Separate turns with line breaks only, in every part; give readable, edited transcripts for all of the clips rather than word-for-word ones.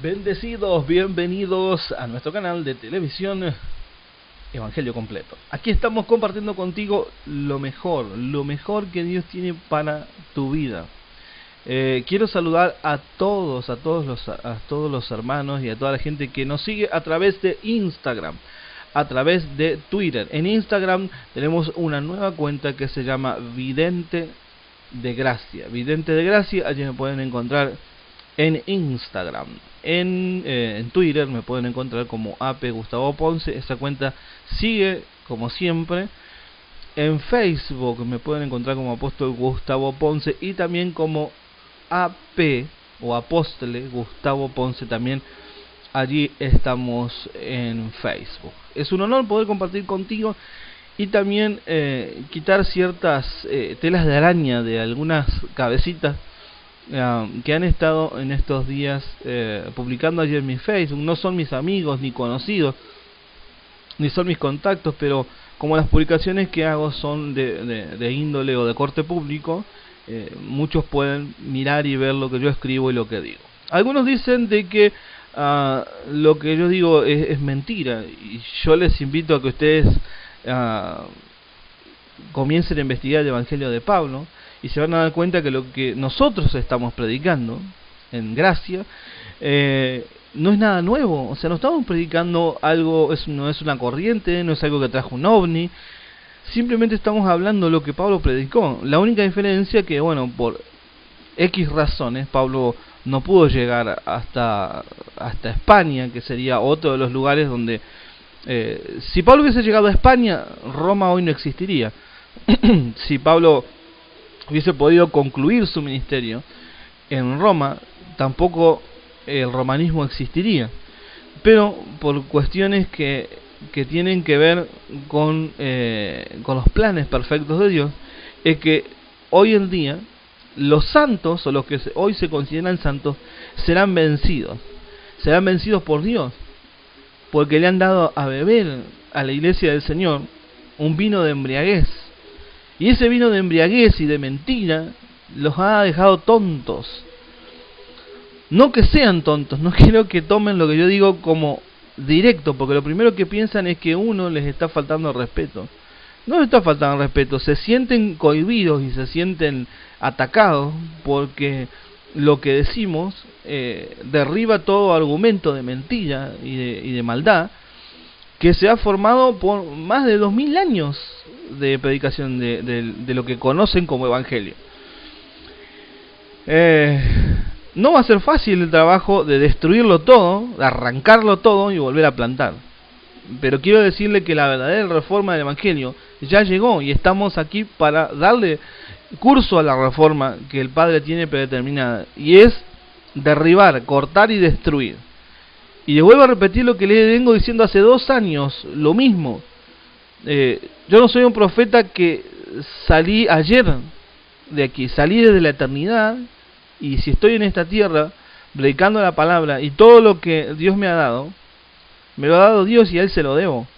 Bendecidos, bienvenidos a nuestro canal de televisión Evangelio Completo. Aquí estamos compartiendo contigo lo mejor que Dios tiene para tu vida. Quiero saludar a todos los hermanos y a toda la gente que nos sigue a través de Instagram, a través de Twitter. En Instagram tenemos una nueva cuenta que se llama Vidente de Gracia. Vidente de Gracia, allí me pueden encontrar en Instagram. En Twitter me pueden encontrar como AP Gustavo Ponce. Esa cuenta sigue como siempre. En Facebook me pueden encontrar como Apóstol Gustavo Ponce y también como AP o Apóstole Gustavo Ponce. También allí estamos en Facebook. Es un honor poder compartir contigo y también quitar ciertas telas de araña de algunas cabecitas que han estado en estos días publicando allí en mi Facebook. No son mis amigos ni conocidos, ni son mis contactos, pero como las publicaciones que hago son de índole o de corte público, muchos pueden mirar y ver lo que yo escribo y lo que digo. Algunos dicen de que lo que yo digo es mentira, y yo les invito a que ustedes comiencen a investigar el Evangelio de Pablo, y se van a dar cuenta que lo que nosotros estamos predicando en Gracia no es nada nuevo. O sea, no estamos predicando algo, no es una corriente, no es algo que trajo un ovni. Simplemente estamos hablando lo que Pablo predicó. La única diferencia que, bueno, por X razones, Pablo no pudo llegar hasta España, que sería otro de los lugares donde si Pablo hubiese llegado a España, Roma hoy no existiría. Si Pablo hubiese podido concluir su ministerio en Roma, tampoco el romanismo existiría. Pero por cuestiones que tienen que ver con los planes perfectos de Dios, es que hoy en día los santos, o los que hoy se consideran santos, serán vencidos por Dios, porque le han dado a beber a la iglesia del Señor un vino de embriaguez. Y ese vino de embriaguez y de mentira los ha dejado tontos. No que sean tontos, no quiero que tomen lo que yo digo como directo, porque lo primero que piensan es que uno les está faltando respeto. No les está faltando respeto, se sienten cohibidos y se sienten atacados porque lo que decimos derriba todo argumento de mentira y de maldad que se ha formado por más de 2000 años de predicación de lo que conocen como evangelio. No va a ser fácil el trabajo de destruirlo todo, de arrancarlo todo y volver a plantar. Pero quiero decirle que la verdadera reforma del evangelio ya llegó y estamos aquí para darle curso a la reforma que el Padre tiene predeterminada, y es derribar, cortar y destruir. Y les vuelvo a repetir lo que les vengo diciendo hace 2 años, lo mismo. Yo no soy un profeta que salí ayer de aquí, salí desde la eternidad, y si estoy en esta tierra predicando la palabra y todo lo que Dios me ha dado, me lo ha dado Dios y a Él se lo debo.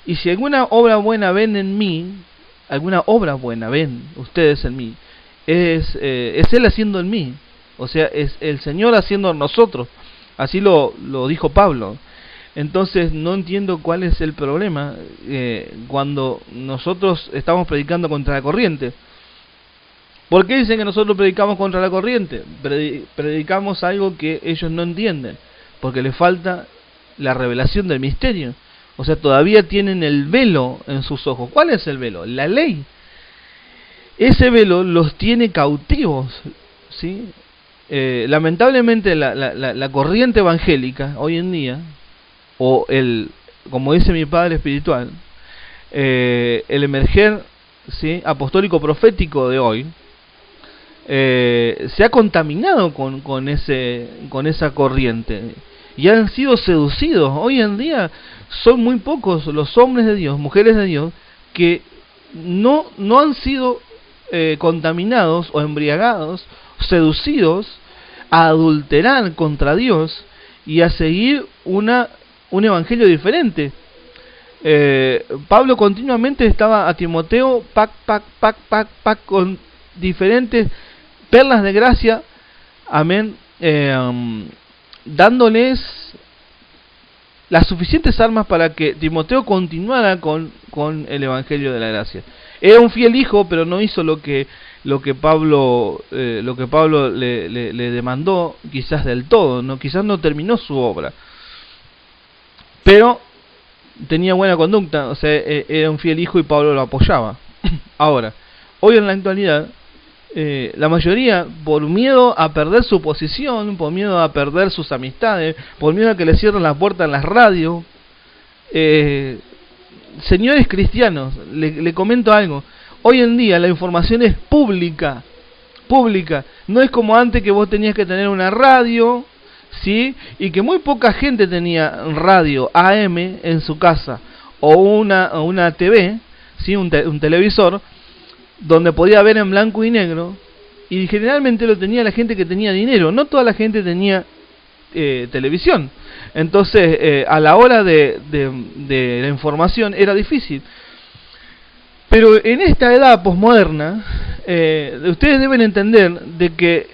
Y si alguna obra buena ven en mí, alguna obra buena ven ustedes en mí, es Él haciendo en mí, o sea, es el Señor haciendo en nosotros. Así lo dijo Pablo. Entonces no entiendo cuál es el problema cuando nosotros estamos predicando contra la corriente. ¿Por qué dicen que nosotros predicamos contra la corriente? Predicamos algo que ellos no entienden, porque les falta la revelación del misterio. O sea, todavía tienen el velo en sus ojos. ¿Cuál es el velo? La ley. Ese velo los tiene cautivos, ¿sí? Lamentablemente la corriente evangélica hoy en día, o como dice mi padre espiritual, el emerger, ¿sí?, apostólico profético de hoy, se ha contaminado con esa corriente y han sido seducidos. Hoy en día son muy pocos los hombres de Dios, mujeres de Dios, que no han sido contaminados o embriagados, seducidos a adulterar contra Dios y a seguir un evangelio diferente. Pablo continuamente estaba a Timoteo con diferentes perlas de gracia, amén, dándoles las suficientes armas para que Timoteo continuara con el Evangelio de la Gracia. Era un fiel hijo, pero no hizo lo que Pablo le demandó, quizás del todo, no, quizás no terminó su obra, pero tenía buena conducta, o sea, era un fiel hijo y Pablo lo apoyaba. Ahora, hoy en la actualidad, la mayoría, por miedo a perder su posición, por miedo a perder sus amistades, por miedo a que le cierren las puertas en las radios, señores cristianos, le comento algo. Hoy en día la información es pública. No es como antes, que vos tenías que tener una radio, ¿sí? Y que muy poca gente tenía radio AM en su casa, o una TV, ¿sí? Un televisor, donde podía ver en blanco y negro, y generalmente lo tenía la gente que tenía dinero. No toda la gente tenía televisión. Entonces, a la hora de la información era difícil. Pero en esta edad posmoderna, ustedes deben entender de que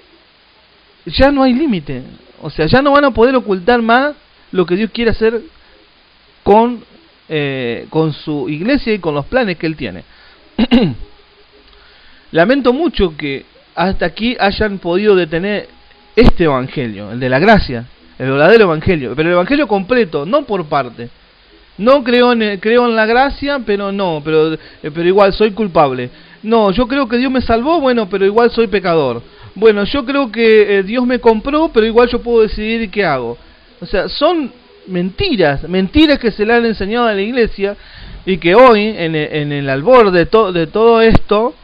ya no hay límite. O sea, ya no van a poder ocultar más lo que Dios quiere hacer con su iglesia y con los planes que Él tiene. Lamento mucho que hasta aquí hayan podido detener este evangelio, el de la gracia, el verdadero evangelio, pero el evangelio completo, no por parte. No creo en la gracia, pero igual soy culpable. No, yo creo que Dios me salvó, bueno, pero igual soy pecador. Bueno, yo creo que Dios me compró, pero igual yo puedo decidir qué hago. O sea, son mentiras que se le han enseñado a la iglesia, y que hoy, en el albor de todo esto,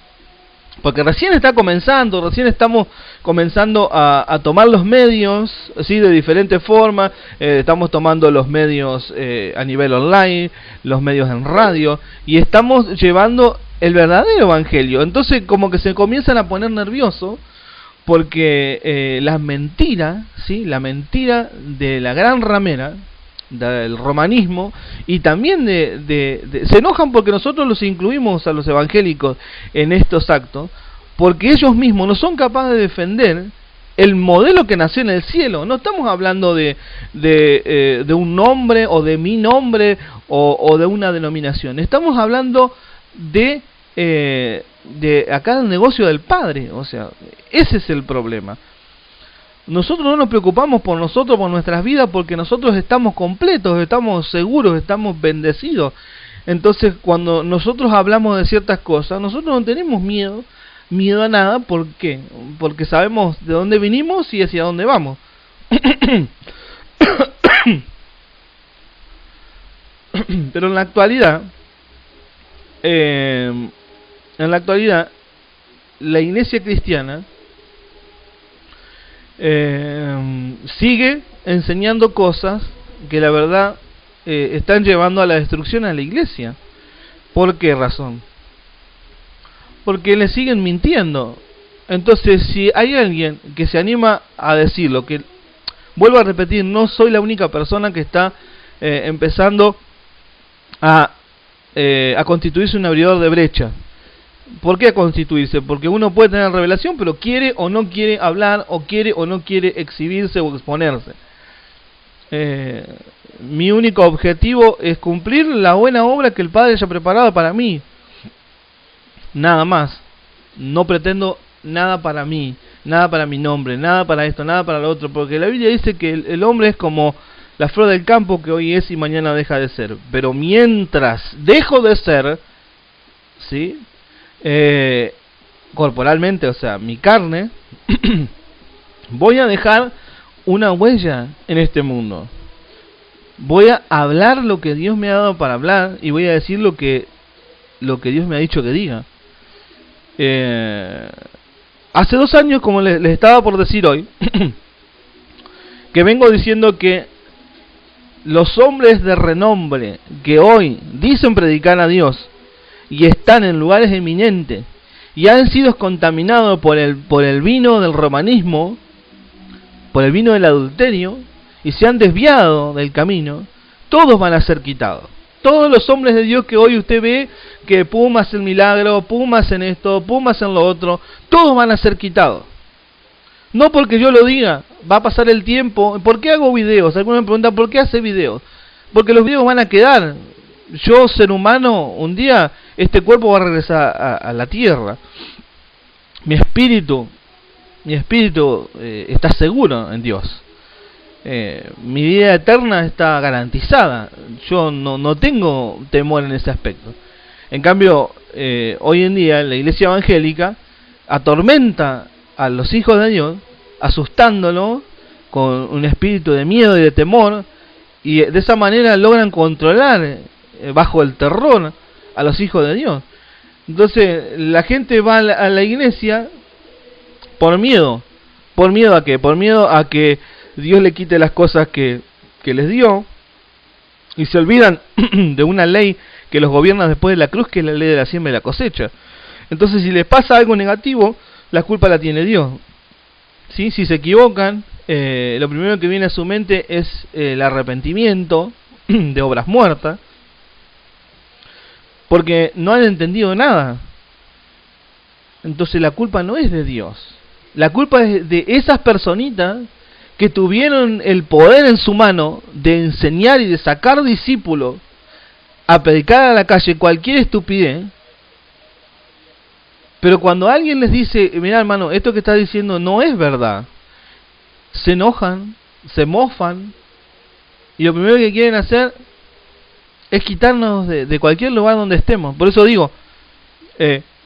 porque recién está comenzando, recién estamos comenzando a tomar los medios, ¿sí? De diferentes formas. Estamos tomando los medios a nivel online, los medios en radio, y estamos llevando el verdadero evangelio. Entonces como que se comienzan a poner nerviosos, porque las mentiras, ¿sí? La mentira de la gran ramera, del romanismo, y también se enojan porque nosotros los incluimos a los evangélicos en estos actos, porque ellos mismos no son capaces de defender el modelo que nació en el cielo. No estamos hablando de un nombre, o de mi nombre, o de una denominación. Estamos hablando de acá el negocio del Padre. O sea, ese es el problema. Nosotros no nos preocupamos por nosotros, por nuestras vidas, porque nosotros estamos completos, estamos seguros, estamos bendecidos. Entonces, cuando nosotros hablamos de ciertas cosas, nosotros no tenemos miedo a nada. ¿Por qué? Porque sabemos de dónde vinimos y hacia dónde vamos. Pero en la actualidad, la iglesia cristiana sigue enseñando cosas que la verdad están llevando a la destrucción a la iglesia. ¿Por qué razón? Porque le siguen mintiendo. Entonces, si hay alguien que se anima a decirlo, que vuelvo a repetir, no soy la única persona que está empezando a constituirse un abridor de brecha. ¿Por qué a constituirse? Porque uno puede tener revelación, pero quiere o no quiere hablar, o quiere o no quiere exhibirse o exponerse. Mi único objetivo es cumplir la buena obra que el Padre haya preparado para mí. Nada más. No pretendo nada para mí, nada para mi nombre, nada para esto, nada para lo otro, porque la Biblia dice que el hombre es como la flor del campo, que hoy es y mañana deja de ser. Pero mientras dejo de ser, ¿sí? Corporalmente, o sea, mi carne, voy a dejar una huella en este mundo. Voy a hablar lo que Dios me ha dado para hablar, y voy a decir lo que Dios me ha dicho que diga. Hace 2 años, como les estaba por decir hoy, que vengo diciendo que los hombres de renombre que hoy dicen predicar a Dios y están en lugares eminentes y han sido contaminados por el vino del romanismo, por el vino del adulterio, y se han desviado del camino, todos van a ser quitados. Todos los hombres de Dios que hoy usted ve, que pum hacen milagro, pum hacen esto, pum hacen lo otro, todos van a ser quitados. No porque yo lo diga, va a pasar el tiempo. ¿Por qué hago videos? Algunos me preguntan, ¿por qué hace videos? Porque los videos van a quedar. Yo, ser humano, un día este cuerpo va a regresar a la tierra. Mi espíritu está seguro en Dios. Mi vida eterna está garantizada. Yo no tengo temor en ese aspecto. En cambio, hoy en día la iglesia evangélica atormenta a los hijos de Dios, asustándolos con un espíritu de miedo y de temor, y de esa manera logran controlar bajo el terror a los hijos de Dios. Entonces la gente va a la iglesia por miedo. ¿Por miedo a qué? Por miedo a que Dios le quite las cosas que les dio, y se olvidan de una ley que los gobierna después de la cruz, que es la ley de la siembra y la cosecha. Entonces, si les pasa algo negativo, la culpa la tiene Dios. ¿Sí? Si se equivocan, lo primero que viene a su mente es el arrepentimiento de obras muertas, porque no han entendido nada. Entonces la culpa no es de Dios. La culpa es de esas personitas que tuvieron el poder en su mano de enseñar y de sacar discípulos a predicar a la calle cualquier estupidez. Pero cuando alguien les dice, mira hermano, esto que estás diciendo no es verdad, se enojan, se mofan, y lo primero que quieren hacer es quitarnos de cualquier lugar donde estemos. Por eso digo,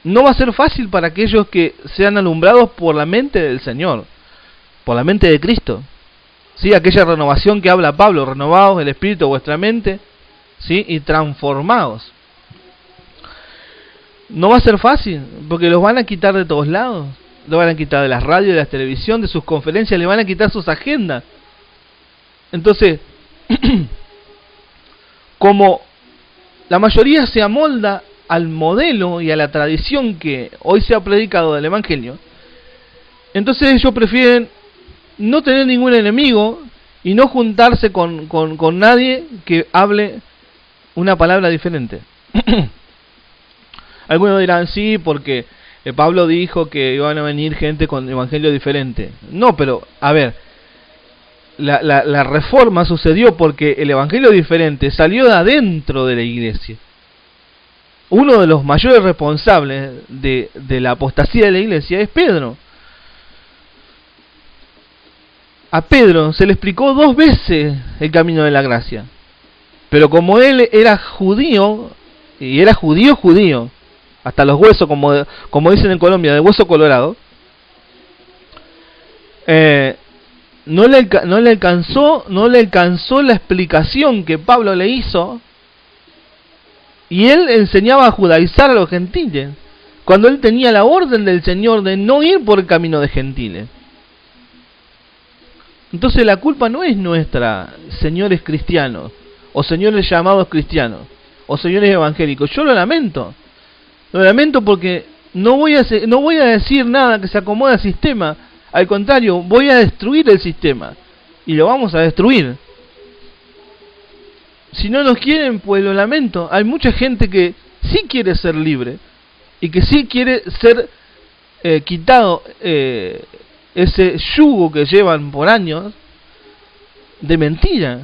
no va a ser fácil para aquellos que sean alumbrados por la mente del Señor, por la mente de Cristo. ¿Sí? Aquella renovación que habla Pablo, renovados el espíritu de vuestra mente, ¿sí? Y transformados. No va a ser fácil, porque los van a quitar de todos lados. Los van a quitar de las radios, de la televisión, de sus conferencias, le van a quitar sus agendas. Entonces, como la mayoría se amolda al modelo y a la tradición que hoy se ha predicado del Evangelio, entonces ellos prefieren no tener ningún enemigo y no juntarse con nadie que hable una palabra diferente. Algunos dirán, sí, porque Pablo dijo que iban a venir gente con evangelio diferente. No, pero, a ver, la reforma sucedió porque el evangelio diferente salió de adentro de la iglesia. Uno de los mayores responsables de la apostasía de la iglesia es Pedro. A Pedro se le explicó 2 veces el camino de la gracia. Pero como él era judío, y era judío, hasta los huesos, como dicen en Colombia, de hueso colorado, no le alcanzó la explicación que Pablo le hizo, y él enseñaba a judaizar a los gentiles, cuando él tenía la orden del Señor de no ir por el camino de gentiles. Entonces la culpa no es nuestra, señores cristianos, o señores llamados cristianos, o señores evangélicos. Yo lo lamento porque no voy a decir nada que se acomode al sistema. Al contrario, voy a destruir el sistema, y lo vamos a destruir. Si no nos quieren, pues lo lamento. Hay mucha gente que sí quiere ser libre, y que sí quiere ser quitado ese yugo que llevan por años de mentira.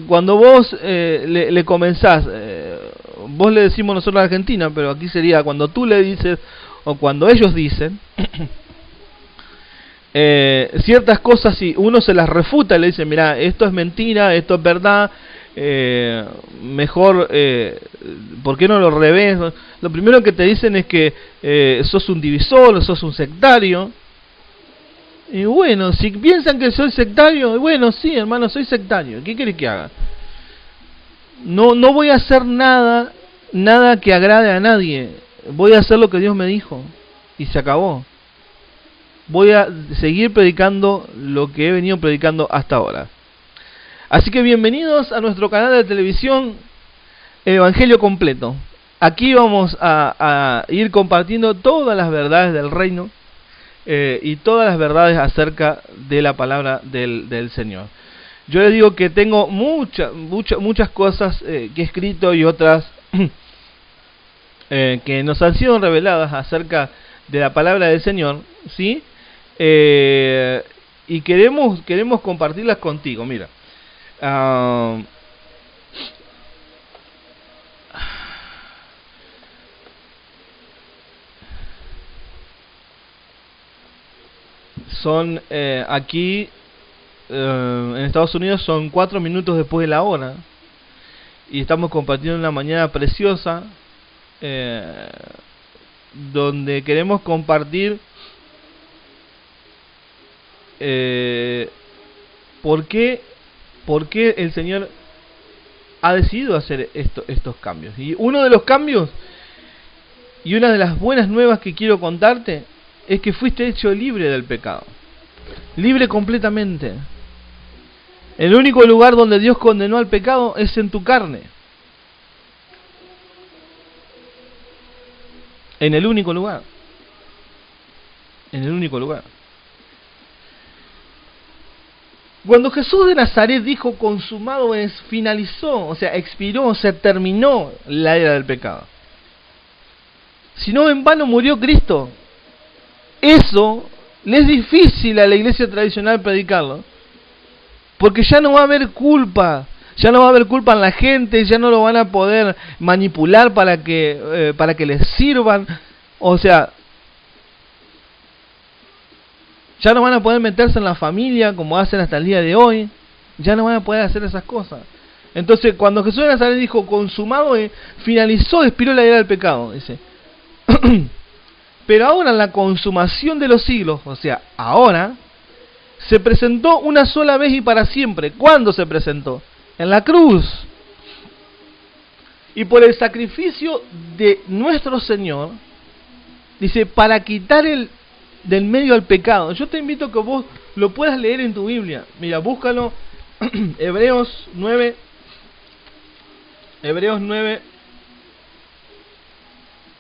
Cuando vos le comenzás, vos le decimos nosotros a Argentina, pero aquí sería cuando tú le dices, o cuando ellos dicen ciertas cosas, y uno se las refuta, le dice, mira, esto es mentira, esto es verdad, mejor, ¿por qué no lo revés? Lo primero que te dicen es que sos un divisor, sos un sectario. Y bueno, si piensan que soy sectario, bueno, sí, hermano, soy sectario. ¿Qué querés que haga? No voy a hacer nada que agrade a nadie. Voy a hacer lo que Dios me dijo, y se acabó. Voy a seguir predicando lo que he venido predicando hasta ahora. Así que bienvenidos a nuestro canal de televisión Evangelio Completo. Aquí vamos a ir compartiendo todas las verdades del reino, y todas las verdades acerca de la palabra del Señor. Yo les digo que tengo muchas cosas que he escrito, y otras que nos han sido reveladas acerca de la palabra del Señor, ¿sí? y queremos compartirlas contigo. Mira, son aquí en Estados Unidos son 4 minutos después de la hora y estamos compartiendo una mañana preciosa donde queremos compartir por qué el Señor ha decidido hacer estos cambios. Y uno de los cambios y una de las buenas nuevas que quiero contarte es que fuiste hecho libre del pecado, libre completamente. El único lugar donde Dios condenó al pecado es en tu carne. En el único lugar. En el único lugar. Cuando Jesús de Nazaret dijo consumado es, finalizó, o sea, expiró, se terminó la era del pecado. Si no, en vano murió Cristo. Eso le es difícil a la iglesia tradicional predicarlo, porque ya no va a haber culpa, ya no va a haber culpa en la gente, ya no lo van a poder manipular para que les sirvan, o sea, ya no van a poder meterse en la familia como hacen hasta el día de hoy, ya no van a poder hacer esas cosas. Entonces, cuando Jesús de Nazaret dijo consumado, finalizó, expiró la era del pecado, dice. Pero ahora en la consumación de los siglos, o sea, ahora, se presentó una sola vez y para siempre. ¿Cuándo se presentó? En la cruz. Y por el sacrificio de nuestro Señor, dice, para quitar del medio al pecado. Yo te invito a que vos lo puedas leer en tu Biblia. Mira, búscalo, Hebreos 9,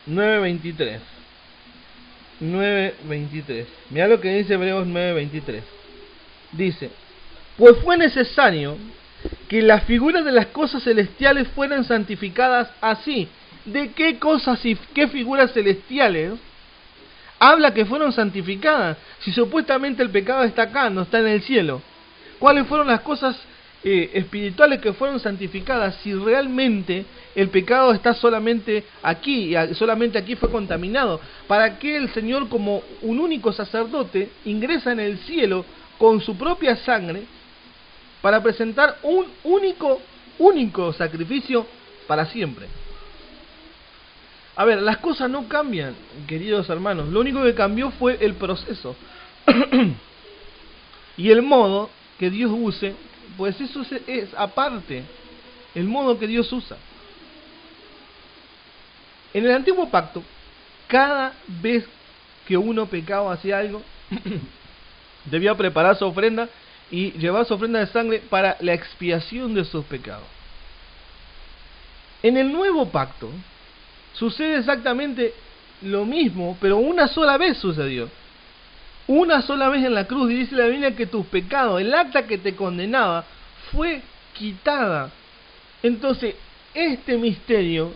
9:23. 9:23. Mira lo que dice Hebreos 9:23. Dice, pues fue necesario que las figuras de las cosas celestiales fueran santificadas así. ¿De qué cosas y qué figuras celestiales habla que fueron santificadas? Si supuestamente el pecado está acá, no está en el cielo. ¿Cuáles fueron las cosas espirituales que fueron santificadas? Si realmente el pecado está solamente aquí, y solamente aquí fue contaminado. ¿Para qué el Señor, como un único sacerdote, ingresa en el cielo con su propia sangre para presentar un único sacrificio para siempre? A ver, las cosas no cambian, queridos hermanos. Lo único que cambió fue el proceso y el modo que Dios use. Pues eso es aparte, el modo que Dios usa. En el antiguo pacto, cada vez que uno pecaba o hacía algo, debía preparar su ofrenda y llevar su ofrenda de sangre para la expiación de sus pecados. En el nuevo pacto, sucede exactamente lo mismo, pero una sola vez sucedió. Una sola vez en la cruz, y dice la Biblia que tus pecados, el acta que te condenaba, fue quitada. Entonces, este misterio,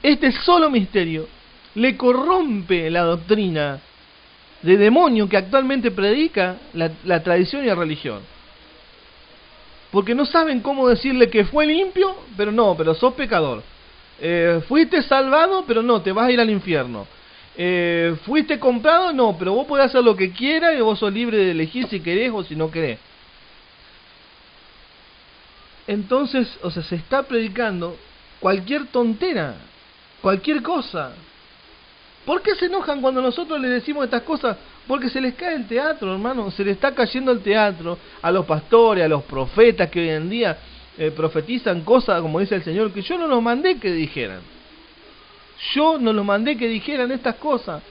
este solo misterio, le corrompe la doctrina de demonio que actualmente predica la tradición y la religión. Porque no saben cómo decirle que fue limpio, pero sos pecador. Fuiste salvado, pero no, te vas a ir al infierno. Fuiste comprado, no, pero vos podés hacer lo que quieras y vos sos libre de elegir si querés o si no querés. Entonces, o sea, se está predicando cualquier tontera, cualquier cosa. ¿Por qué se enojan cuando nosotros les decimos estas cosas? Porque se les cae el teatro, hermano, se les está cayendo el teatro a los pastores, a los profetas que hoy en día profetizan cosas, como dice el Señor, que yo no los mandé que dijeran. Yo no los mandé que dijeran estas cosas.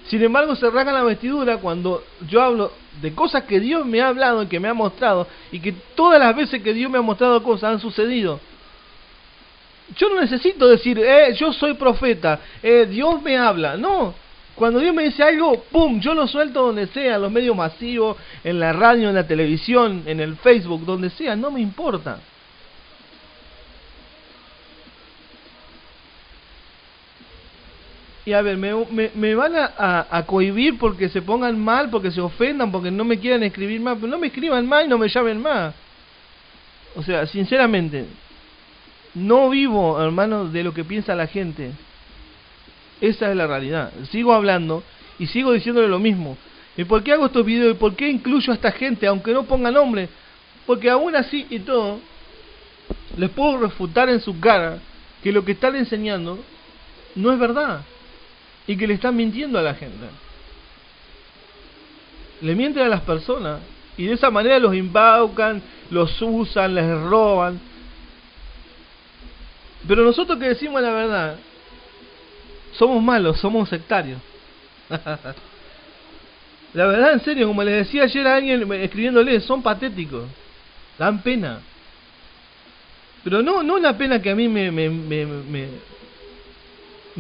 Sin embargo, se rasgan la vestidura cuando yo hablo de cosas que Dios me ha hablado y que me ha mostrado, y que todas las veces que Dios me ha mostrado cosas han sucedido. Yo no necesito decir, yo soy profeta, Dios me habla. No, cuando Dios me dice algo, ¡pum!, yo lo suelto donde sea, en los medios masivos, en la radio, en la televisión, en el Facebook, donde sea, no me importa. Y a ver, me van a cohibir porque se pongan mal, porque se ofendan, porque no me quieran escribir más. Pero no me escriban más y no me llamen más. O sea, sinceramente, no vivo, hermano, de lo que piensa la gente. Esa es la realidad. Sigo hablando y sigo diciéndole lo mismo. ¿Y por qué hago estos videos? ¿Y por qué incluyo a esta gente, aunque no ponga nombre? Porque aún así y todo, les puedo refutar en su cara que lo que están enseñando no es verdad. Y que le están mintiendo a la gente. Le mienten a las personas. Y de esa manera los embaucan, los usan, les roban. Pero nosotros que decimos la verdad, somos malos, somos sectarios. La verdad, en serio, como les decía ayer a alguien escribiéndole, son patéticos. Dan pena. Pero no una pena que a mí me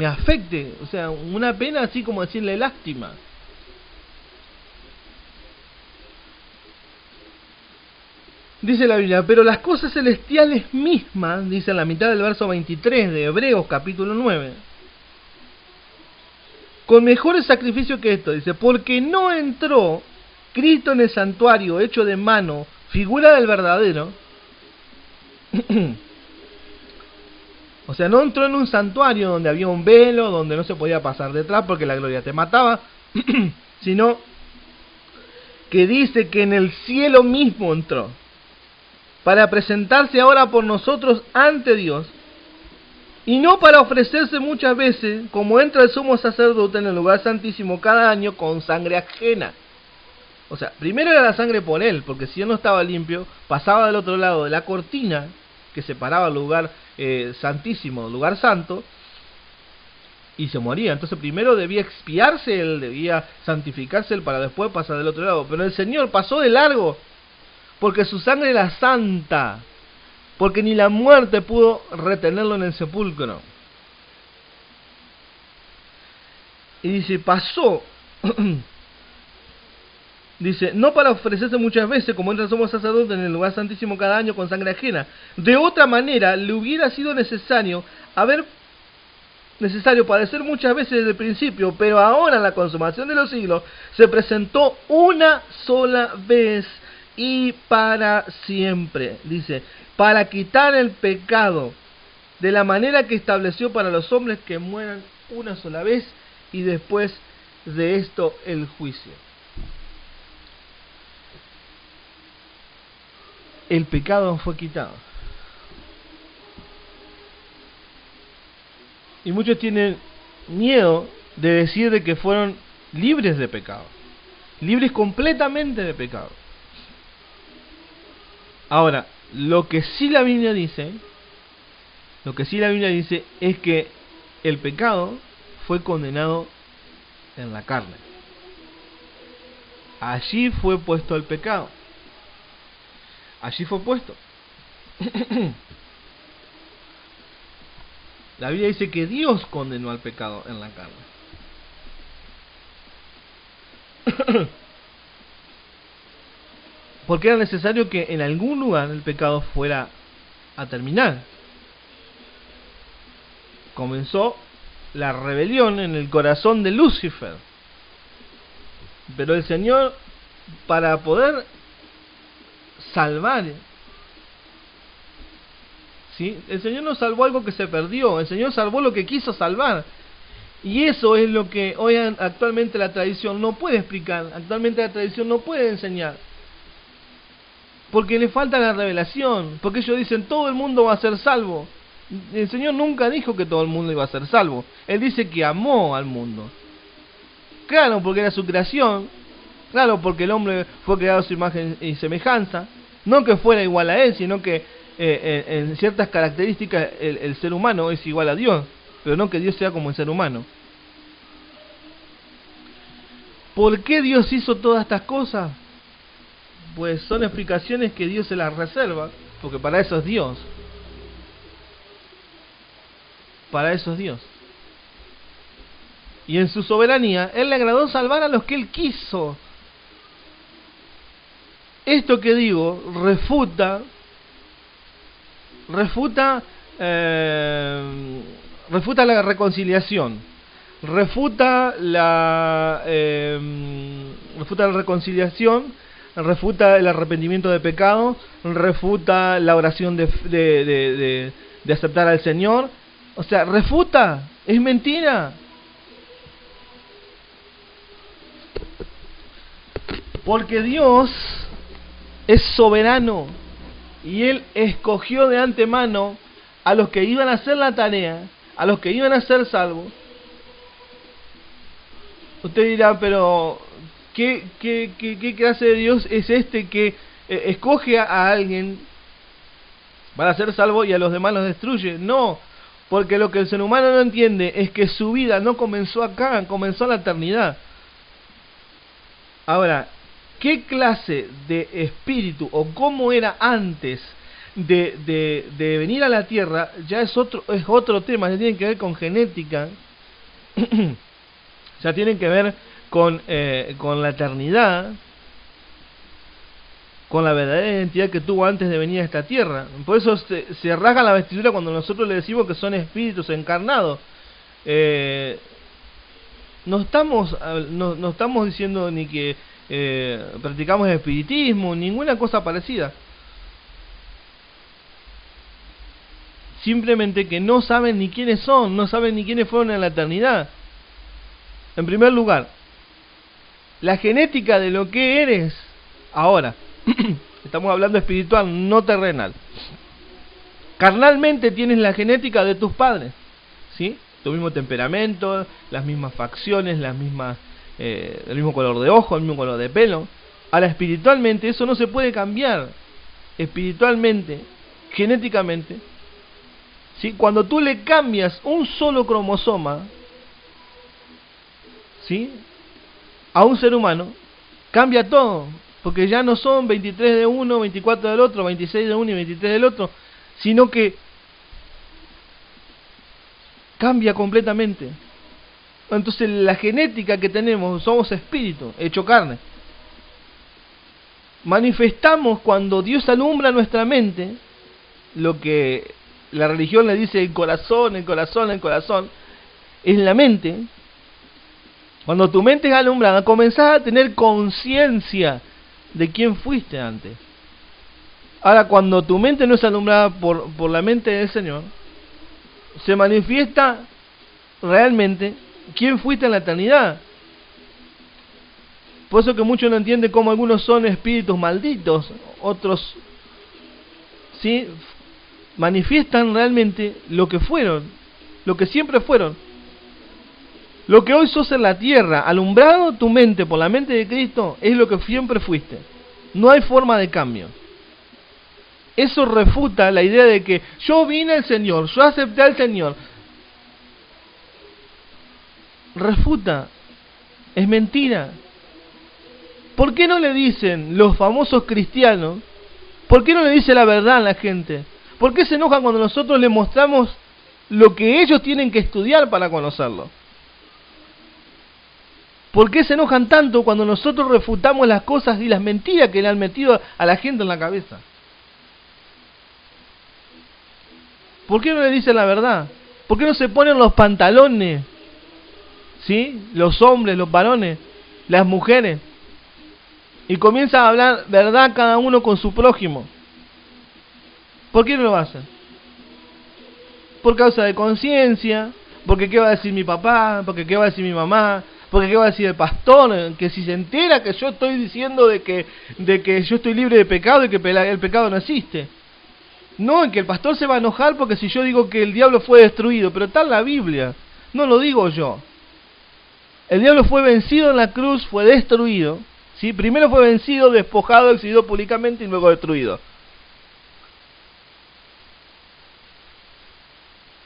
afecte, o sea, una pena así como decirle lástima. Dice la Biblia, pero las cosas celestiales mismas, dice en la mitad del verso 23 de Hebreos capítulo 9, con mejores sacrificios que esto, dice, porque no entró Cristo en el santuario hecho de mano, figura del verdadero. O sea, no entró en un santuario donde había un velo, donde no se podía pasar detrás porque la gloria te mataba, sino que dice que en el cielo mismo entró, para presentarse ahora por nosotros ante Dios, y no para ofrecerse muchas veces, como entra el sumo sacerdote en el lugar santísimo cada año con sangre ajena. O sea, primero era la sangre por él, porque si él no estaba limpio, pasaba del otro lado de la cortina que separaba el lugar santísimo, el lugar santo, y se moría. Entonces primero debía expiarse él, debía santificarse él para después pasar del otro lado. Pero el Señor pasó de largo, porque su sangre era santa, porque ni la muerte pudo retenerlo en el sepulcro. Y dice, pasó... Dice, no para ofrecerse muchas veces, como entra somos sacerdotes en el lugar santísimo cada año con sangre ajena. De otra manera, le hubiera sido necesario padecer muchas veces desde el principio, pero ahora en la consumación de los siglos se presentó una sola vez y para siempre, dice, para quitar el pecado, de la manera que estableció para los hombres que mueran una sola vez y después de esto el juicio. El pecado fue quitado. Y muchos tienen miedo de decir de que fueron libres de pecado, libres completamente de pecado. Ahora, lo que sí la Biblia dice es que el pecado fue condenado en la carne. Allí fue puesto el pecado. Allí fue puesto. La Biblia dice que Dios condenó al pecado en la carne. Porque era necesario que en algún lugar el pecado fuera a terminar. Comenzó la rebelión en el corazón de Lucifer. Pero el Señor, para poder salvar, ¿sí? El Señor no salvó algo que se perdió, el Señor salvó lo que quiso salvar. Y eso es lo que hoy actualmente la tradición no puede explicar, actualmente la tradición no puede enseñar. Porque le falta la revelación, porque ellos dicen todo el mundo va a ser salvo. El Señor nunca dijo que todo el mundo iba a ser salvo. Él dice que amó al mundo. Claro, porque era su creación. Claro, porque el hombre fue creado a su imagen y semejanza. No que fuera igual a él, sino que en ciertas características el ser humano es igual a Dios. Pero no que Dios sea como el ser humano. ¿Por qué Dios hizo todas estas cosas? Pues son explicaciones que Dios se las reserva, porque para eso es Dios. Para eso es Dios. Y en su soberanía, Él le agradó salvar a los que Él quiso. Esto que digo refuta la reconciliación, refuta la reconciliación, refuta el arrepentimiento de pecado, refuta la oración de aceptar al Señor. O sea, refuta, es mentira. Porque Dios es soberano y Él escogió de antemano a los que iban a hacer la tarea, a los que iban a ser salvos. Usted dirá, pero ¿qué clase de Dios es este que escoge a alguien para ser salvo y a los demás los destruye? No, porque lo que el ser humano no entiende es que su vida no comenzó acá, comenzó en la eternidad. Ahora, ¿qué clase de espíritu o cómo era antes de venir a la tierra? Ya es otro tema, ya tiene que ver con genética, ya tienen que ver con la eternidad, con la verdadera identidad que tuvo antes de venir a esta tierra. Por eso se rasga la vestidura cuando nosotros le decimos que son espíritus encarnados. No estamos diciendo ni que practicamos espiritismo, ninguna cosa parecida. Simplemente que no saben ni quiénes son, no saben ni quiénes fueron en la eternidad. En primer lugar, la genética de lo que eres ahora. Estamos hablando espiritual, no terrenal. Carnalmente tienes la genética de tus padres, ¿sí? Tu mismo temperamento, las mismas facciones, las mismas, el mismo color de ojo, el mismo color de pelo. Ahora, espiritualmente eso no se puede cambiar. Espiritualmente, genéticamente, ¿sí? Cuando tú le cambias un solo cromosoma, ¿sí?, a un ser humano, cambia todo, porque ya no son 23 de uno, 24 del otro, 26 de uno y 23 del otro, sino que cambia completamente. Entonces la genética que tenemos, somos espíritu, hecho carne. Manifestamos cuando Dios alumbra nuestra mente, lo que la religión le dice el corazón, es la mente. Cuando tu mente es alumbrada, comenzás a tener conciencia de quién fuiste antes. Ahora, cuando tu mente no es alumbrada por la mente del Señor, se manifiesta realmente quién fuiste en la eternidad. Por eso que muchos no entienden cómo algunos son espíritus malditos, otros sí manifiestan realmente lo que fueron, lo que siempre fueron. Lo que hoy sos en la tierra, alumbrado tu mente por la mente de Cristo, es lo que siempre fuiste. No hay forma de cambio. Eso refuta la idea de que yo vine al Señor, yo acepté al Señor. Refuta, es mentira. ¿Por qué no le dicen los famosos cristianos? ¿Por qué no le dice la verdad a la gente? ¿Por qué se enojan cuando nosotros les mostramos lo que ellos tienen que estudiar para conocerlo? ¿Por qué se enojan tanto cuando nosotros refutamos las cosas y las mentiras que le han metido a la gente en la cabeza? ¿Por qué no le dicen la verdad? ¿Por qué no se ponen los pantalones? ¿Sí? Los hombres, los varones, las mujeres. Y comienzan a hablar verdad cada uno con su prójimo. ¿Por qué no lo hacen? Por causa de conciencia, porque qué va a decir mi papá, porque qué va a decir mi mamá, porque qué va a decir el pastor, que si se entera que yo estoy diciendo de que yo estoy libre de pecado y que el pecado no existe. No, en que el pastor se va a enojar porque si yo digo que el diablo fue destruido, pero está en la Biblia, no lo digo yo. El diablo fue vencido en la cruz, fue destruido, ¿sí? Primero fue vencido, despojado, exhibido públicamente y luego destruido.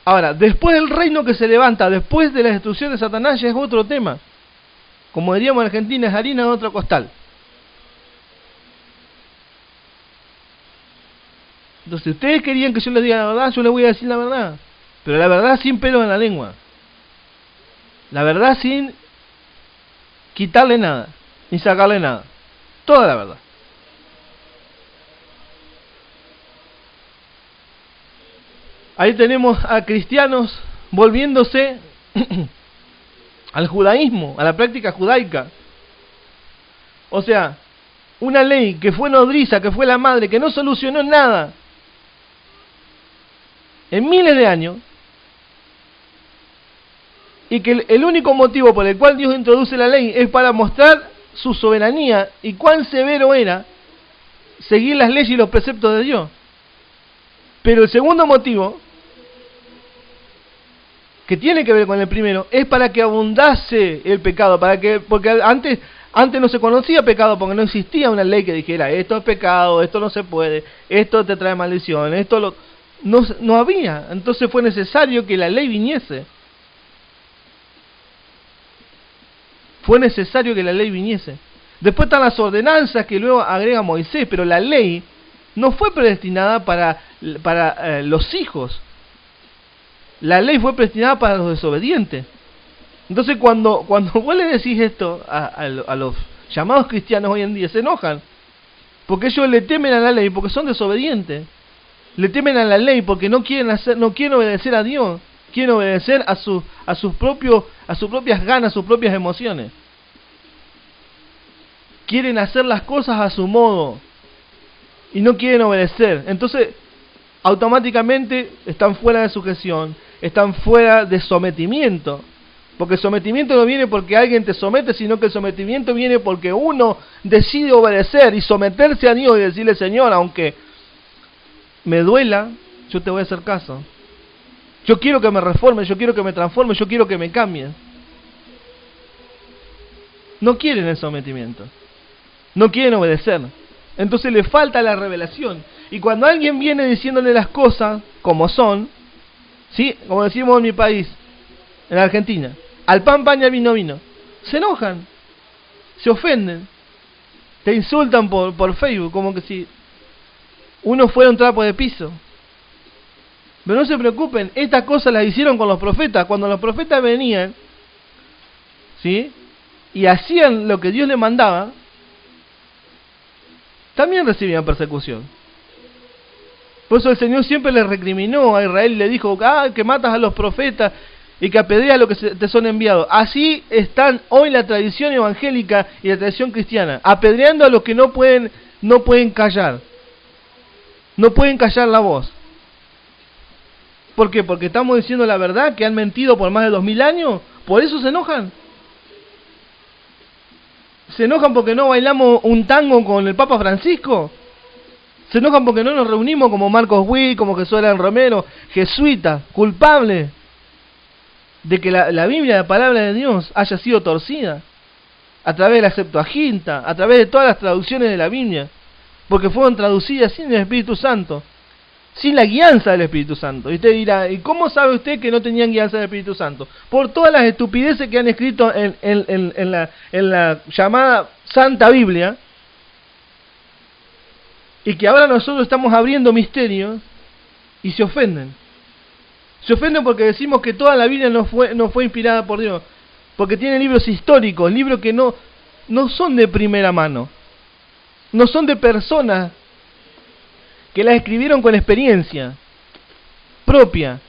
Ahora, después del reino que se levanta, después de la destrucción de Satanás, ya es otro tema. Como diríamos en Argentina, es harina de otro costal. Entonces, si ustedes querían que yo les diga la verdad, yo les voy a decir la verdad. Pero la verdad sin pelos en la lengua. La verdad sin quitarle nada, ni sacarle nada. Toda la verdad. Ahí tenemos a cristianos volviéndose al judaísmo, a la práctica judaica. O sea, una ley que fue nodriza, que fue la madre, que no solucionó nada en miles de años, y que el único motivo por el cual Dios introduce la ley es para mostrar su soberanía y cuán severo era seguir las leyes y los preceptos de Dios. Pero el segundo motivo, que tiene que ver con el primero, es para que abundase el pecado, porque antes no se conocía pecado, porque no existía una ley que dijera esto es pecado, esto no se puede, esto te trae maldición, no había. Entonces fue necesario que la ley viniese. Fue necesario que la ley viniese. Después están las ordenanzas que luego agrega Moisés, pero la ley no fue predestinada para los hijos. La ley fue predestinada para los desobedientes. Entonces cuando vos le decís esto a los llamados cristianos hoy en día, se enojan. Porque ellos le temen a la ley, porque son desobedientes. Le temen a la ley porque no quieren obedecer a Dios. Quieren obedecer a sus propias ganas, a sus propias emociones. Quieren hacer las cosas a su modo y no quieren obedecer. Entonces, automáticamente están fuera de sujeción, están fuera de sometimiento. Porque el sometimiento no viene porque alguien te somete, sino que el sometimiento viene porque uno decide obedecer y someterse a Dios y decirle: Señor, aunque me duela, yo te voy a hacer caso. Yo quiero que me reforme, yo quiero que me transforme, yo quiero que me cambie. No quieren el sometimiento. No quieren obedecer. Entonces le falta la revelación. Y cuando alguien viene diciéndole las cosas como son, ¿sí? Como decimos en mi país, en Argentina, al pan pan y al vino vino, se enojan, se ofenden, te insultan por Facebook, como que si uno fuera un trapo de piso. Pero no se preocupen, estas cosas las hicieron con los profetas. Cuando los profetas venían, ¿sí?, y hacían lo que Dios les mandaba, también recibían persecución. Por eso el Señor siempre le recriminó a Israel y le dijo: que matas a los profetas y que apedreas a los que te son enviados. Así están hoy la tradición evangélica y la tradición cristiana, apedreando a los que no pueden callar. No pueden callar la voz. ¿Por qué? Porque estamos diciendo la verdad, que han mentido por más de 2000 años. ¿Por eso se enojan? ¿Se enojan porque no bailamos un tango con el Papa Francisco? ¿Se enojan porque no nos reunimos como Marcos Witt, como Jesús Alan Romero, jesuitas, culpables de que la Biblia, la palabra de Dios, haya sido torcida a través de la Septuaginta, a través de todas las traducciones de la Biblia, porque fueron traducidas sin el Espíritu Santo, sin la guianza del Espíritu Santo? Y usted dirá: ¿y cómo sabe usted que no tenían guianza del Espíritu Santo? Por todas las estupideces que han escrito en la llamada Santa Biblia, y que ahora nosotros estamos abriendo misterios, y se ofenden. Se ofenden porque decimos que toda la Biblia no fue inspirada por Dios, porque tiene libros históricos, libros que no son de primera mano, no son de personas que las escribieron con experiencia propia.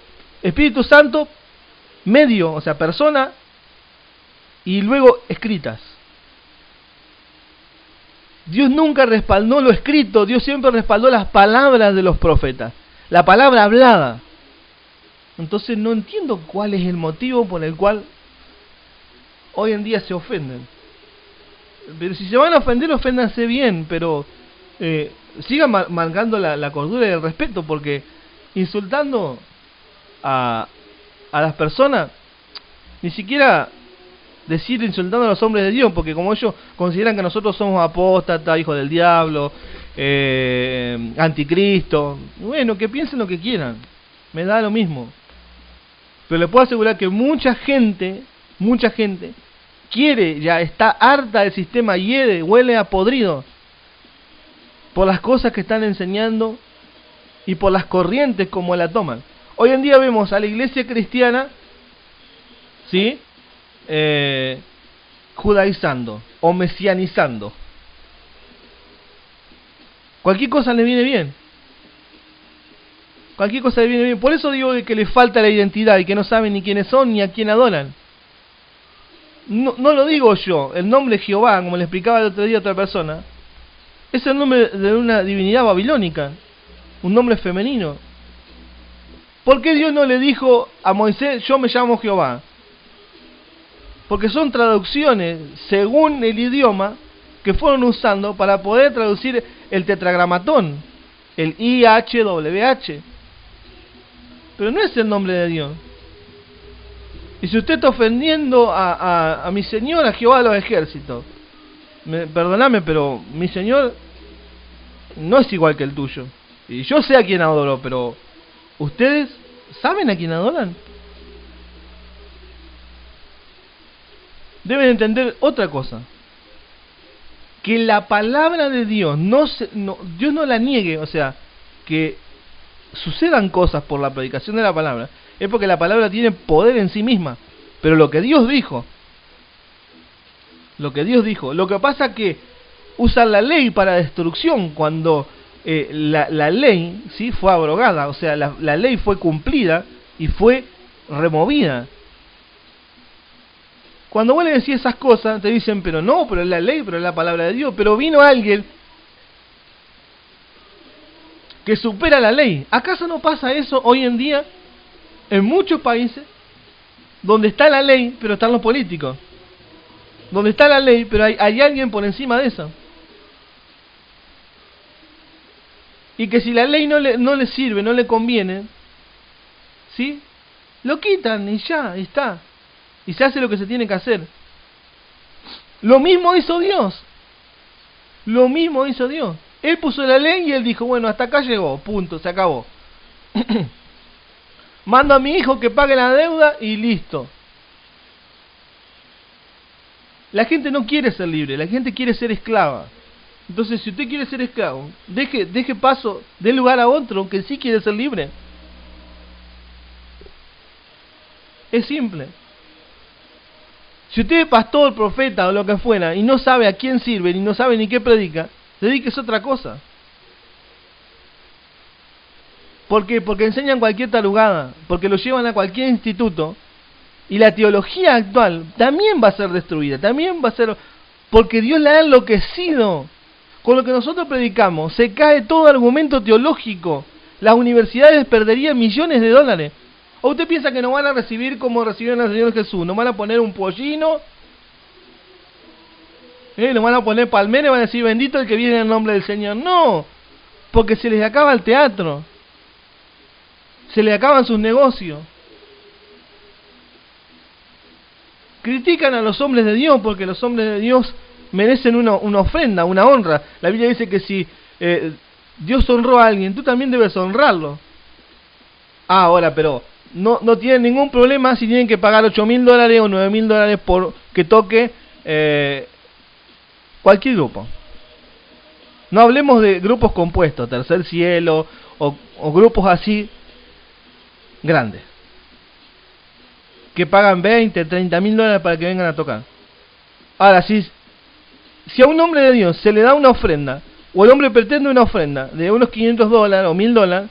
Espíritu Santo, medio, o sea, persona, y luego escritas. Dios nunca respaldó lo escrito, Dios siempre respaldó las palabras de los profetas, la palabra hablada. Entonces no entiendo cuál es el motivo por el cual hoy en día se ofenden. Pero si se van a ofender, oféndanse bien, pero sigan marcando la cordura y el respeto, porque insultando a las personas, ni siquiera decir insultando a los hombres de Dios, porque como ellos consideran que nosotros somos apóstatas, hijos del diablo, anticristo, bueno, que piensen lo que quieran, me da lo mismo. Pero les puedo asegurar que mucha gente quiere, ya está harta del sistema, huele a podrido por las cosas que están enseñando y por las corrientes como la toman. Hoy en día vemos a la iglesia cristiana, ¿sí?, judaizando o mesianizando. Cualquier cosa le viene bien. Cualquier cosa le viene bien. Por eso digo que le falta la identidad y que no saben ni quiénes son ni a quién adoran. no lo digo yo, el nombre Jehová, como le explicaba el otro día a otra persona, es el nombre de una divinidad babilónica, un nombre femenino. ¿Por qué Dios no le dijo a Moisés, yo me llamo Jehová? Porque son traducciones según el idioma que fueron usando para poder traducir el tetragramatón, el IHWH. Pero no es el nombre de Dios. Y si usted está ofendiendo a mi Señor, a Jehová de los ejércitos, perdóname, pero mi Señor no es igual que el tuyo. Y yo sé a quién adoro, pero ¿ustedes saben a quién adoran? Deben entender otra cosa. Que la palabra de Dios Dios no la niegue, o sea, que sucedan cosas por la predicación de la palabra, es porque la palabra tiene poder en sí misma. Pero lo que Dios dijo, lo que pasa que usan la ley para destrucción cuando la ley, ¿sí?, fue abrogada, o sea, la ley fue cumplida y fue removida. Cuando vos le decís esas cosas, te dicen, pero no, pero es la ley, pero es la palabra de Dios. Pero vino alguien que supera la ley. ¿Acaso no pasa eso hoy en día en muchos países donde está la ley, pero están los políticos? Donde está la ley, pero hay alguien por encima de eso. Y que si la ley no le sirve, no le conviene, ¿sí?, lo quitan y ya, está. Y se hace lo que se tiene que hacer. Lo mismo hizo Dios. Lo mismo hizo Dios. Él puso la ley y él dijo, bueno, hasta acá llegó, punto, se acabó. Mando a mi hijo que pague la deuda y listo. La gente no quiere ser libre, la gente quiere ser esclava. Entonces, si usted quiere ser esclavo, deje paso, dé lugar a otro que sí quiere ser libre. Es simple. Si usted es pastor, profeta o lo que fuera y no sabe a quién sirve y no sabe ni qué predica, dedíquese a otra cosa. ¿Por qué? Porque enseñan cualquier tarugada, porque lo llevan a cualquier instituto y la teología actual también va a ser destruida, también va a ser, porque Dios la ha enloquecido. Con lo que nosotros predicamos se cae todo argumento teológico. Las universidades perderían millones de dólares. ¿O usted piensa que nos van a recibir como recibieron al Señor Jesús? ¿Nos van a poner un pollino? ¿Nos van a poner palmeras y van a decir bendito el que viene en el nombre del Señor? No, porque se les acaba el teatro. Se les acaban sus negocios. Critican a los hombres de Dios porque los hombres de Dios merecen una ofrenda, una honra. La Biblia dice que si Dios honró a alguien, tú también debes honrarlo. Ahora, pero no tienen ningún problema si tienen que pagar $8,000 o $9,000 por que toque cualquier grupo. No hablemos de grupos compuestos, Tercer Cielo o grupos así grandes, que pagan $20,000, $30,000 para que vengan a tocar. Ahora, si a un hombre de Dios se le da una ofrenda, o el hombre pretende una ofrenda de unos $500 o $1,000,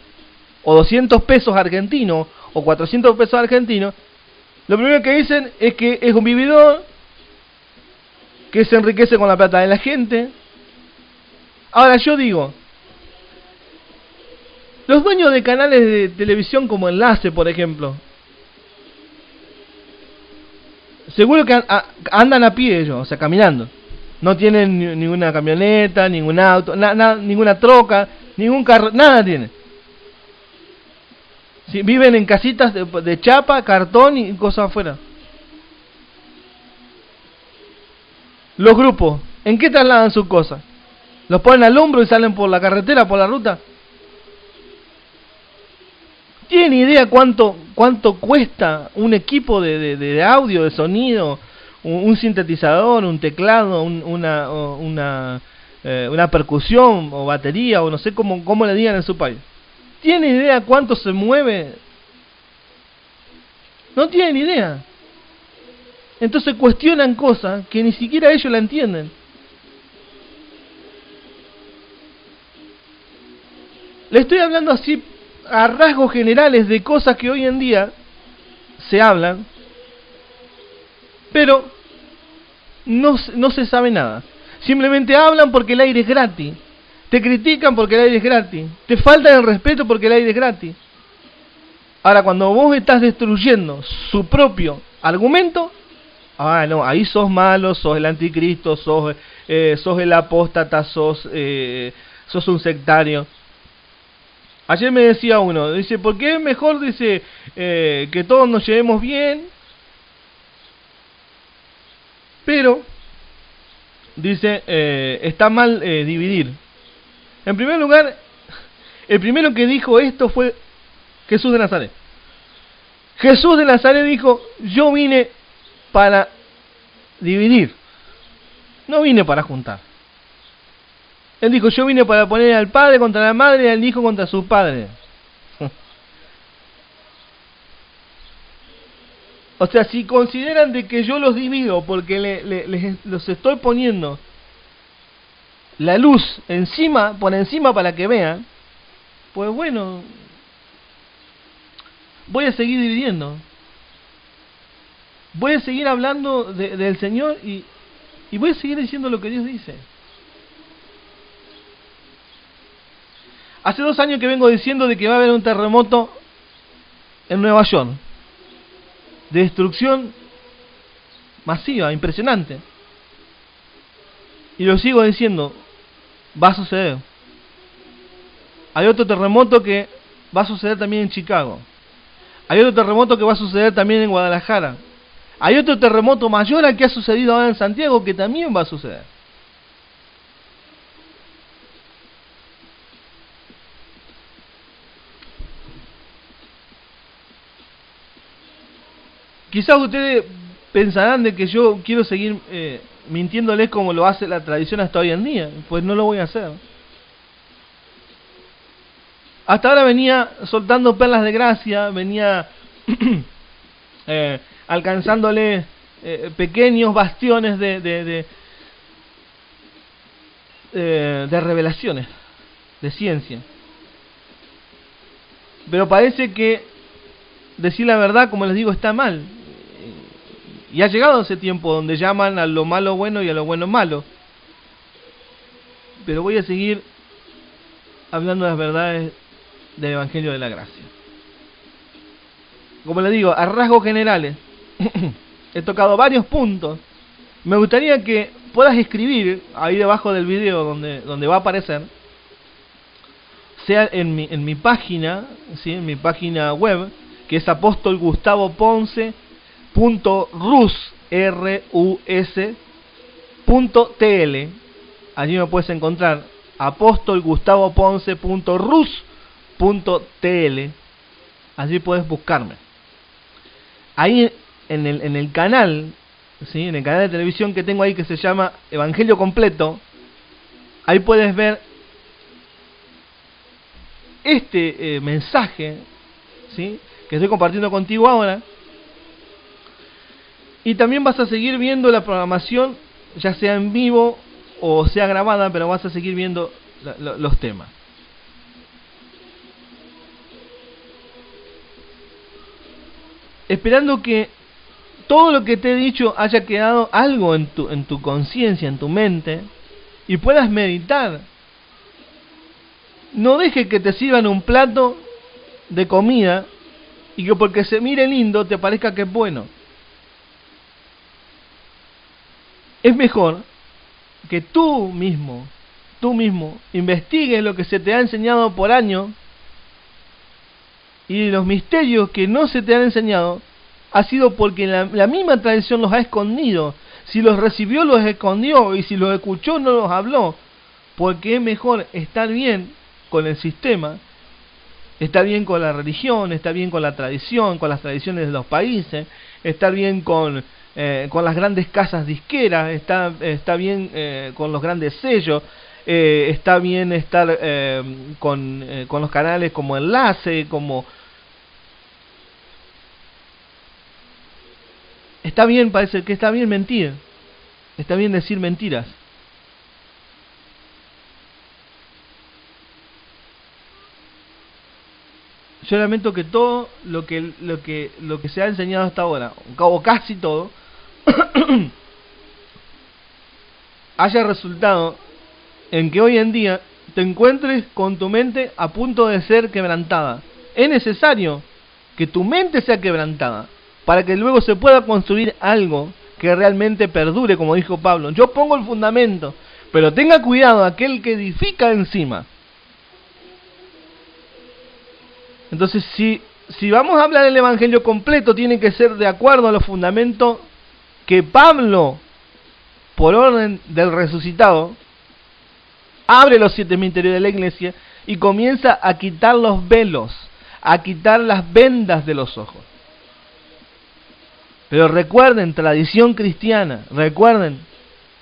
o 200 pesos argentinos, o 400 pesos argentinos, lo primero que dicen es que es un vividor, que se enriquece con la plata de la gente. Ahora yo digo, los dueños de canales de televisión como Enlace, por ejemplo, seguro que andan a pie ellos, o sea, caminando. No tienen ninguna camioneta, ningún auto, ninguna troca, ningún carro, nada tienen. Sí, viven en casitas de chapa, cartón y cosas afuera. Los grupos, ¿en qué trasladan sus cosas? ¿Los ponen al hombro y salen por la carretera, por la ruta? ¿Tienen idea cuánto cuesta un equipo de audio, de sonido, un sintetizador, un teclado, una percusión o batería o no sé cómo le digan en su país? ¿Tienen idea cuánto se mueve? No tienen idea. Entonces cuestionan cosas que ni siquiera ellos la entienden. Le estoy hablando así a rasgos generales de cosas que hoy en día se hablan, pero no se sabe nada. Simplemente hablan porque el aire es gratis. Te critican porque el aire es gratis. Te faltan el respeto porque el aire es gratis. Ahora, cuando vos estás destruyendo su propio argumento, no, ahí sos malo, sos el anticristo, sos el apóstata, sos un sectario. Ayer me decía uno, dice, ¿por qué es mejor, dice, que todos nos llevemos bien? Pero, dice, está mal dividir. En primer lugar, el primero que dijo esto fue Jesús de Nazaret. Jesús de Nazaret dijo, yo vine para dividir, no vine para juntar. Él dijo, yo vine para poner al padre contra la madre y al hijo contra su padre. O sea, si consideran de que yo los divido porque los estoy poniendo la luz por encima para que vean, pues bueno, voy a seguir dividiendo. Voy a seguir hablando del Señor y voy a seguir diciendo lo que Dios dice. Hace 2 años que vengo diciendo de que va a haber un terremoto en Nueva York. De destrucción masiva, impresionante. Y lo sigo diciendo, va a suceder. Hay otro terremoto que va a suceder también en Chicago. Hay otro terremoto que va a suceder también en Guadalajara. Hay otro terremoto mayor al que ha sucedido ahora en Santiago que también va a suceder. Quizás ustedes pensarán de que yo quiero seguir mintiéndoles como lo hace la tradición hasta hoy en día. Pues no lo voy a hacer. Hasta ahora venía soltando perlas de gracia, venía alcanzándole pequeños bastiones de revelaciones, de ciencia. Pero parece que decir la verdad, como les digo, está mal. Y ha llegado ese tiempo donde llaman a lo malo bueno y a lo bueno malo. Pero voy a seguir hablando de las verdades del Evangelio de la Gracia. Como les digo, a rasgos generales, he tocado varios puntos. Me gustaría que puedas escribir ahí debajo del video donde va a aparecer, sea en mi página, ¿sí? En mi página web, que es apostolgustavoponce.rus.tl. Allí me puedes encontrar, apostolgustavoponce.rus.tl. Allí puedes buscarme. Ahí en el canal, ¿sí? En el canal de televisión que tengo ahí, que se llama Evangelio Completo, ahí puedes ver este mensaje, ¿sí? Que estoy compartiendo contigo ahora. Y también vas a seguir viendo la programación, ya sea en vivo o sea grabada, pero vas a seguir viendo los temas. Esperando que todo lo que te he dicho haya quedado algo en tu conciencia, en tu mente, y puedas meditar. No dejes que te sirvan un plato de comida y que porque se mire lindo te parezca que es bueno. Es mejor que tú mismo investigues lo que se te ha enseñado por años, y los misterios que no se te han enseñado ha sido porque la misma tradición los ha escondido. Si los recibió, los escondió, y si los escuchó, no los habló. Porque es mejor estar bien con el sistema, estar bien con la religión, estar bien con la tradición, con las tradiciones de los países, estar bien con las grandes casas disqueras, está bien con los grandes sellos, está bien estar con los canales como Enlace, como... Está bien, parece que está bien mentir, está bien decir mentiras. Yo lamento que todo lo que se ha enseñado hasta ahora, o casi todo, haya resultado en que hoy en día te encuentres con tu mente a punto de ser quebrantada. Es necesario que tu mente sea quebrantada para que luego se pueda construir algo que realmente perdure, como dijo Pablo. Yo pongo el fundamento, pero tenga cuidado aquel que edifica encima. Entonces, si vamos a hablar del Evangelio completo, tiene que ser de acuerdo a los fundamentos que Pablo, por orden del resucitado, abre los 7 misterios de la iglesia y comienza a quitar los velos, a quitar las vendas de los ojos. Pero recuerden, tradición cristiana, recuerden,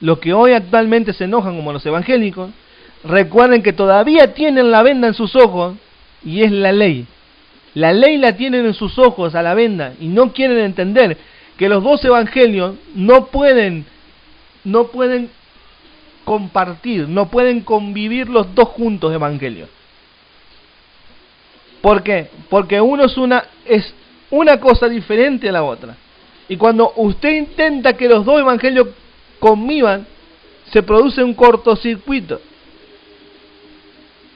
los que hoy actualmente se enojan como los evangélicos, recuerden que todavía tienen la venda en sus ojos y es la ley. La ley la tienen en sus ojos a la venda y no quieren entender que los dos evangelios no pueden compartir, no pueden convivir los dos juntos evangelios. ¿Por qué? Porque uno es una cosa diferente a la otra. Y cuando usted intenta que los dos evangelios convivan, se produce un cortocircuito.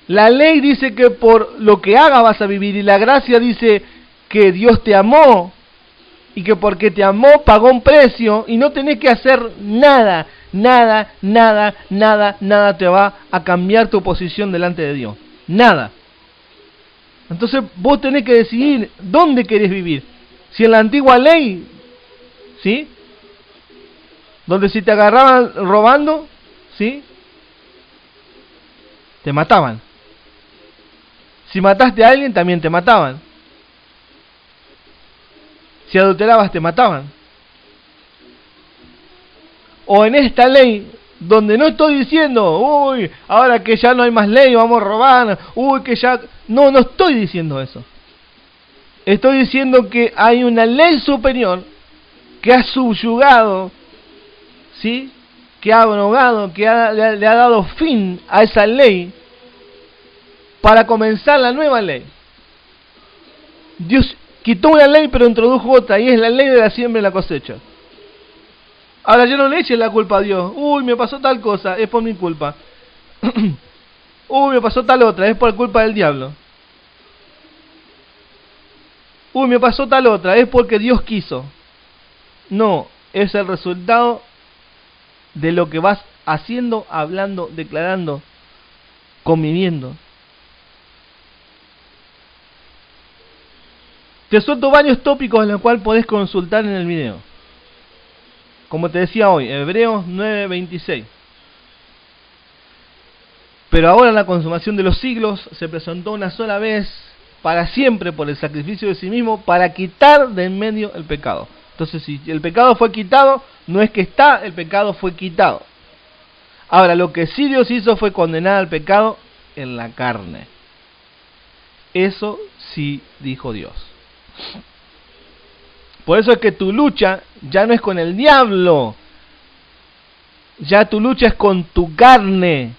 La ley dice que por lo que hagas vas a vivir, y la gracia dice que Dios te amó, y que porque te amó pagó un precio, y no tenés que hacer nada te va a cambiar tu posición delante de Dios. Nada. Entonces vos tenés que decidir dónde querés vivir. Si en la antigua ley, ¿sí?, donde si te agarraban robando, ¿sí?, te mataban. Si mataste a alguien, también te mataban. Si adulterabas, te mataban. O en esta ley, donde no estoy diciendo, uy, ahora que ya no hay más ley, vamos a robar, uy, que ya... No estoy diciendo eso. Estoy diciendo que hay una ley superior que ha subyugado, ¿sí?, que ha abrogado, que le ha dado fin a esa ley para comenzar la nueva ley. Dios quitó una ley pero introdujo otra, y es la ley de la siembra y la cosecha. Ahora ya no le eches la culpa a Dios. Uy, me pasó tal cosa, es por mi culpa. Uy, me pasó tal otra, es por culpa del diablo. Uy, me pasó tal otra, es porque Dios quiso. No, es el resultado de lo que vas haciendo, hablando, declarando, conviviendo. Te suelto varios tópicos en los cuales podés consultar en el video. Como te decía hoy, Hebreos 9:26. Pero ahora la consumación de los siglos se presentó una sola vez, para siempre, por el sacrificio de sí mismo, para quitar de en medio el pecado. Entonces, si el pecado fue quitado, no es que está, el pecado fue quitado. Ahora, lo que sí Dios hizo fue condenar al pecado en la carne. Eso sí dijo Dios. Por eso es que tu lucha ya no es con el diablo, ya tu lucha es con tu carne.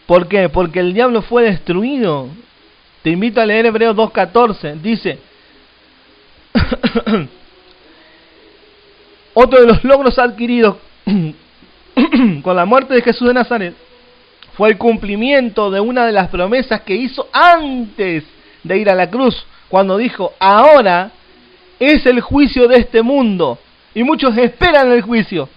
¿Por qué? Porque el diablo fue destruido. Te invito a leer Hebreos 2:14. Dice: otro de los logros adquiridos con la muerte de Jesús de Nazaret fue el cumplimiento de una de las promesas que hizo antes de ir a la cruz, cuando dijo: ahora es el juicio de este mundo. Y muchos esperan el juicio.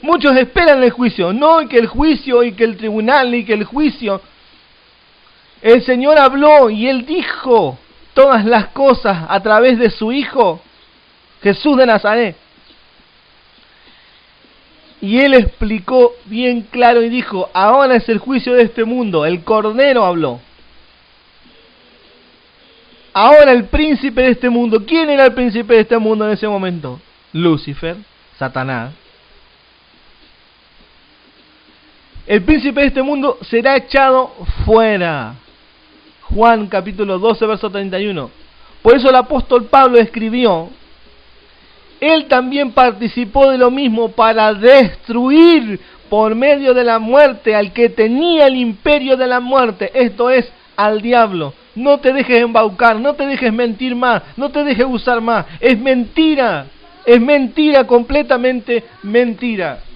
Muchos esperan el juicio. No que el juicio y que el tribunal y que el juicio. El Señor habló y Él dijo todas las cosas a través de su Hijo, Jesús de Nazaret. Y Él explicó bien claro y dijo: ahora es el juicio de este mundo. El Cordero habló. Ahora el príncipe de este mundo. ¿Quién era el príncipe de este mundo en ese momento? Lucifer, Satanás. El príncipe de este mundo será echado fuera. Juan capítulo 12, verso 31. Por eso el apóstol Pablo escribió: él también participó de lo mismo para destruir por medio de la muerte al que tenía el imperio de la muerte, esto es, al diablo. No te dejes embaucar, no te dejes mentir más, no te dejes usar más. Es mentira. Es mentira, completamente mentira.